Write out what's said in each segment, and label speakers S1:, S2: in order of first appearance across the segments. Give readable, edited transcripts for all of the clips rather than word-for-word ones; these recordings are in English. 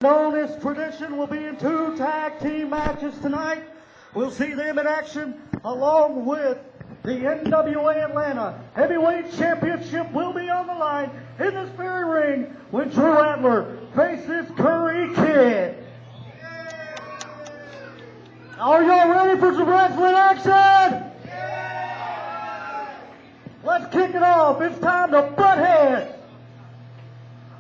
S1: Known as tradition will be in 2 tag team matches tonight. We'll see them in action along with the NWA Atlanta Heavyweight Championship will be on the line in this very ring when Drew Adler faces Curry Kid. Are y'all ready for some wrestling action? Let's kick it off. It's time to butt heads.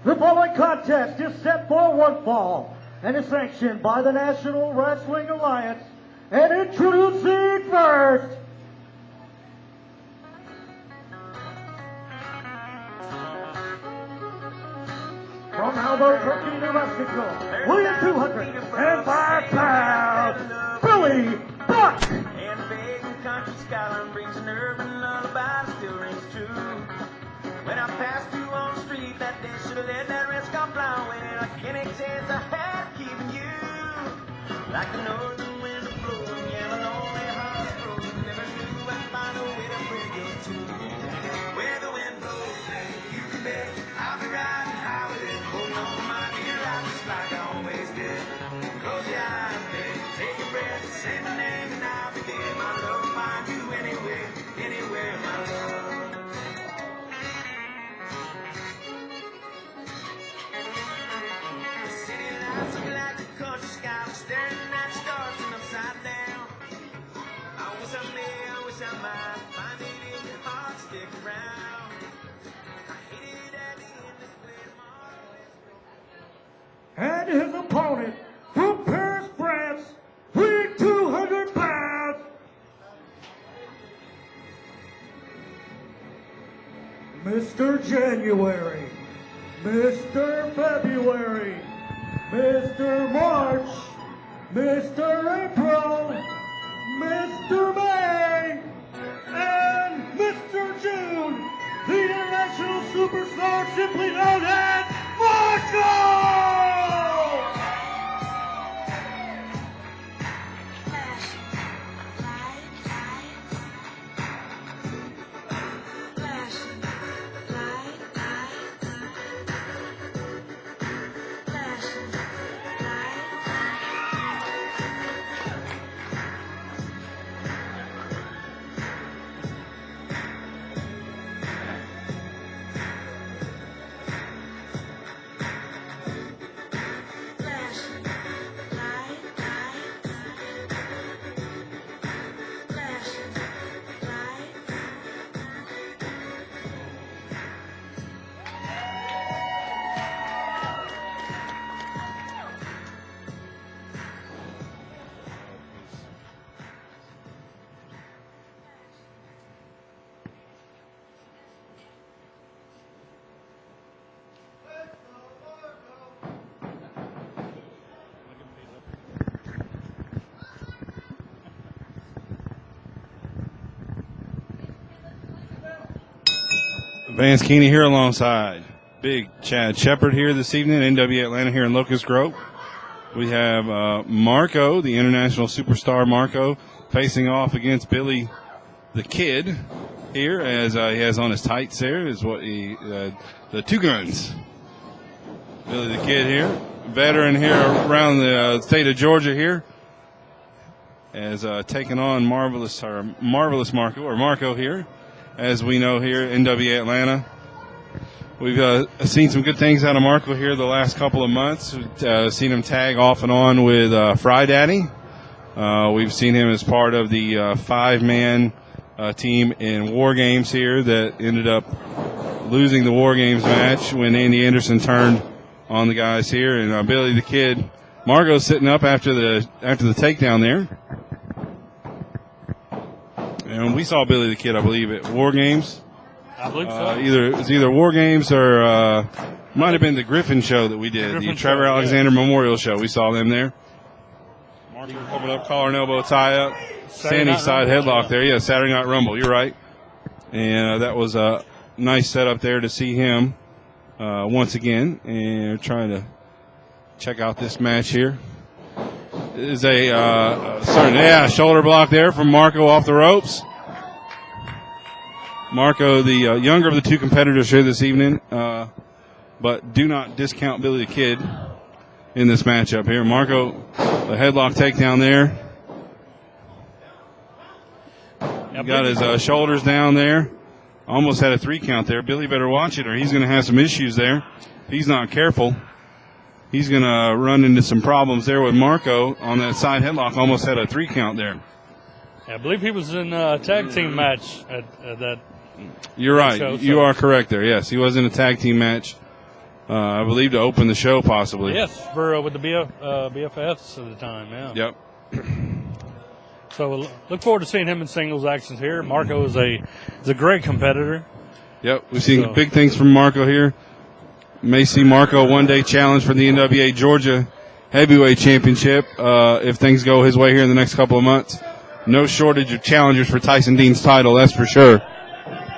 S1: The following contest is set for one fall and is sanctioned by the National Wrestling Alliance. And introducing first, from Albuquerque, New Mexico, weighing 205 pounds, Billy Buck.
S2: And big country Scotland brings an urban lullaby, still rings true. When I passed you on the street that day, should have let that red scarf fly away. Like any chance I had keeping you, like the northern wind blowing, yeah, the lonely heart's frozen. Never knew I'd find a way to bring you to. Where the wind blows, you can bet I'll be riding high with it. Hold on, my dear, life just like I always did. Close your eyes, babe, take a breath, say my name, and I'll be there. My love will find you anywhere, anywhere, my love. Staring at stars and upside down. I wish I might find it in your heart, stick around. I hated it at the end, this way
S1: And his opponent from Paris, France, weighing 200 pounds, Mr. January, Mr. February, Mr. March, Mr. April, Mr. May, and Mr. June, the international superstar simply known as Marko!
S3: Vance Keeney here alongside Big Chad Shepard here this evening, NWA Atlanta here in Locust Grove. We have Marko, the international superstar Marko, facing off against Billy the Kid here as he has on his tights there is what the two guns. Billy the Kid here, veteran here around the state of Georgia here, as taking on Marvelous Marko here. As we know here, NWA Atlanta. We've seen some good things out of Marko here the last couple of months. We've seen him tag off and on with Fry Daddy. We've seen him as part of the 5-man team in War Games here that ended up losing the War Games match when Andy Anderson turned on the guys here. And Billy the Kid, Marko's sitting up after the takedown there. And we saw Billy the Kid, I believe, at War Games.
S4: I believe so.
S3: Either War Games or might have been the Griffin show that we did, the Trevor Alexander Memorial show. We saw them there. Marko coming up, collar and elbow tie up, Sandy side headlock there. Yeah, Saturday Night Rumble. You're right. And that was a nice setup there to see him once again. And trying to check out this match here. Is a shoulder block there from Marko off the ropes. Marko, the younger of the two competitors here this evening, but do not discount Billy the Kid. in this matchup here. Marko, a headlock takedown there. He got his shoulders down there. Almost had a 3 count there. Billy better watch it or he's going to have some issues there. If he's not careful, he's going to run into some problems there with Marko on that side headlock. Almost had a 3 count there.
S4: Yeah, I believe he was in a tag team match at that.
S3: You're right.
S4: Show,
S3: you are correct there. Yes, he was in a tag team match. I believe to open the show possibly.
S4: Yes, for with the BFFs at the time. Yeah.
S3: Yep.
S4: So look forward to seeing him in singles actions here. Marko is a great competitor.
S3: Yep, we've seen big things from Marko here. May see Marko one day challenge for the NWA Georgia Heavyweight Championship if things go his way here in the next couple of months. No shortage of challengers for Tyson Dean's title, that's for sure.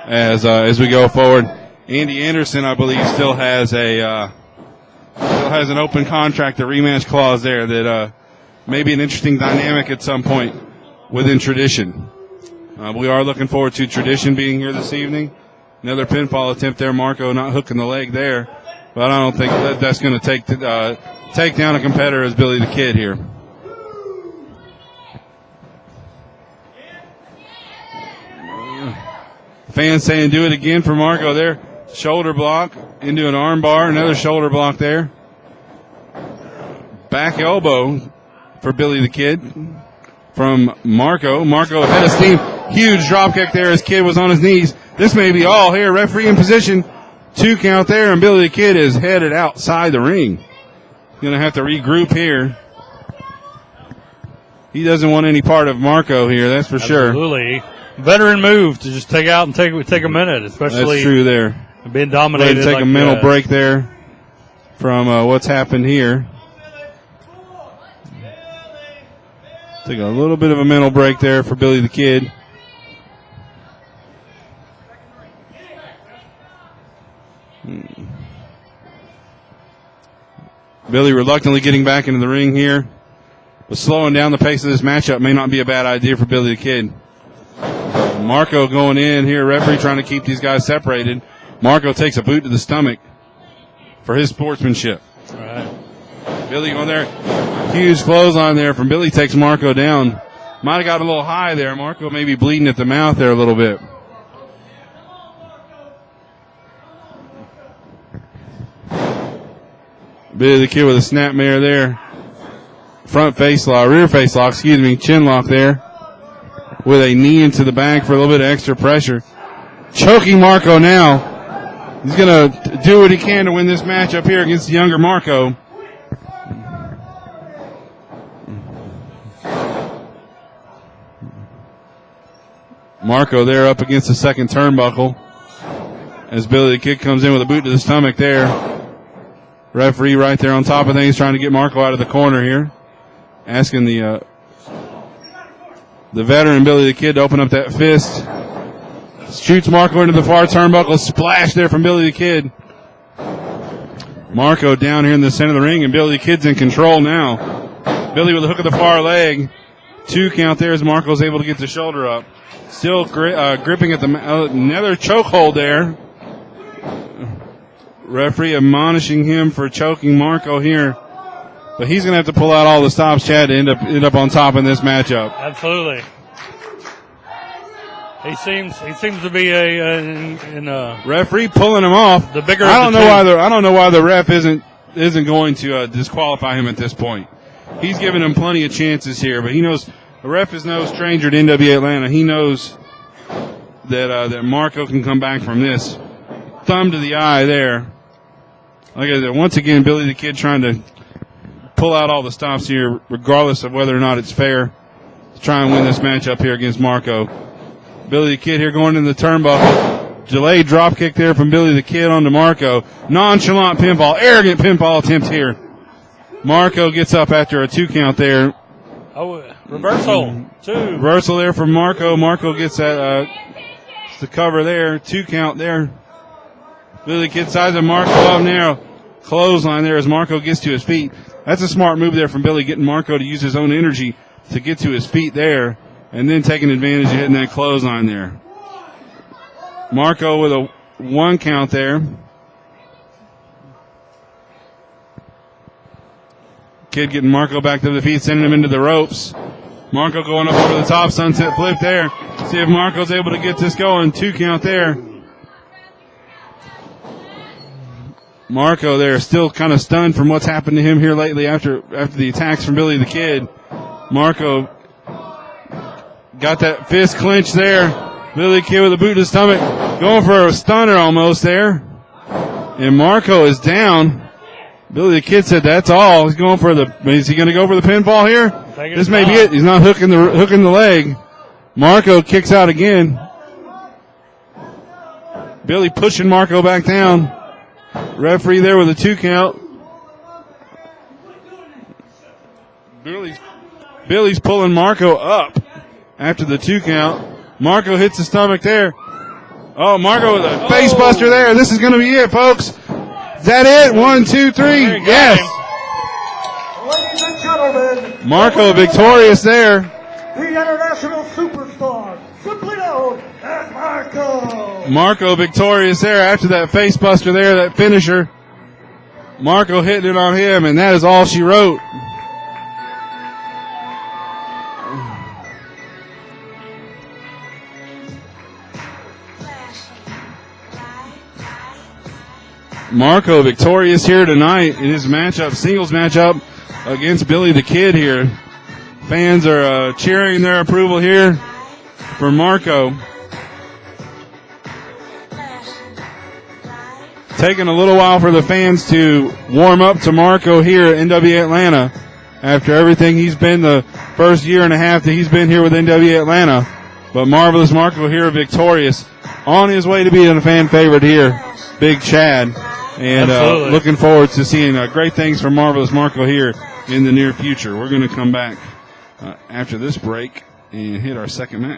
S3: As we go forward, Andy Anderson, I believe, still has an open contract, a rematch clause there that may be an interesting dynamic at some point within Tradition. We are looking forward to Tradition being here this evening. Another pinfall attempt there, Marko not hooking the leg there, but I don't think that's going to take down a competitor as Billy the Kid here. Fans saying do it again for Marko there. Shoulder block into an arm bar. Another shoulder block there. Back elbow for Billy the Kid from Marko. Marko head of steam. Huge drop kick there as Kid was on his knees. This may be all here. Referee in position. 2 count there, and Billy the Kid is headed outside the ring. Going to have to regroup here. He doesn't want any part of Marko here, that's for sure.
S4: Absolutely. Veteran move to just take out and take a minute, especially.
S3: That's true there.
S4: Being dominated.
S3: Take a mental break there from what's happened here. Take a little bit of a mental break there for Billy the Kid. Billy reluctantly getting back into the ring here. But slowing down the pace of this matchup may not be a bad idea for Billy the Kid. Marko going in here, referee trying to keep these guys separated. Marko takes a boot to the stomach for his sportsmanship.
S4: All right.
S3: Billy going there. Huge clothesline there from Billy, takes Marko down. Might have got a little high there. Marko maybe bleeding at the mouth there a little bit. Billy the Kid with a snapmare there. Rear face lock, chin lock there. With a knee into the back for a little bit of extra pressure. Choking Marko now. He's going to do what he can to win this match up here against the younger Marko. Marko there up against the second turnbuckle. As Billy the Kid comes in with a boot to the stomach there. Referee right there on top of things trying to get Marko out of the corner here. Asking the veteran Billy the Kid to open up that fist. Shoots Marko into the far turnbuckle. Splash there from Billy the Kid. Marko down here in the center of the ring, and Billy the Kid's in control now. Billy with a hook of the far leg. 2 count there as Marko's able to get the shoulder up. Still gripping at the another chokehold there. Referee admonishing him for choking Marko here. But he's going to have to pull out all the stops, Chad, to end up on top in this matchup.
S4: Absolutely. He seems to be in
S3: referee pulling him off.
S4: The bigger.
S3: I don't know why the ref isn't going to disqualify him at this point. He's giving him plenty of chances here, but he knows the ref is no stranger to NWA Atlanta. He knows that Marko can come back from this. Thumb to the eye there. Like I said, once again, Billy the Kid trying to pull out all the stops here, regardless of whether or not it's fair, to try and win this matchup here against Marko. Billy the Kid here going into the turnbuckle. Delayed drop kick there from Billy the Kid onto Marko. Nonchalant pinfall, arrogant pinfall attempt here. Marko gets up after a 2 count there.
S4: Oh, reversal. 2.
S3: Reversal there from Marko. Marko gets that the cover there. 2 count there. Billy the Kid sizing Marko up now. Clothesline there as Marko gets to his feet. That's a smart move there from Billy, getting Marko to use his own energy to get to his feet there, and then taking advantage of hitting that clothesline there. Marko with a 1 count there. Kid getting Marko back to the feet, sending him into the ropes. Marko going up over the top, sunset flip there. See if Marko's able to get this going. 2 count there. Marko there still kind of stunned from what's happened to him here lately after the attacks from Billy the Kid. Marko got that fist clinch there. Billy the Kid with a boot to the stomach. Going for a stunner almost there. And Marko is down. Billy the Kid said that's all. He's going for is he going to go for the pinfall here? This may be it. He's not hooking the leg. Marko kicks out again. Billy pushing Marko back down. Referee there with a 2 count. Billy's pulling Marko up after the 2 count. Marko hits the stomach there. Oh, Marko with a face buster there. This is going to be it, folks. Is that it? 1, 2, 3. Yes.
S1: Ladies and gentlemen,
S3: Marko victorious there.
S1: the international superstar, simply known as Marko.
S3: Marko victorious there after that face buster there, that finisher. Marko hitting it on him, and that is all she wrote. Marko victorious here tonight in his singles matchup against Billy the Kid here. Fans are cheering their approval here for Marko. Taking a little while for the fans to warm up to Marko here at NWA Atlanta after everything he's been the first year and a half that he's been here with NWA Atlanta. But Marvelous Marko here victorious, on his way to being a fan favorite here, Big Chad. And looking forward to seeing great things from Marvelous Marko here in the near future. We're going to come back after this break and hit our second match.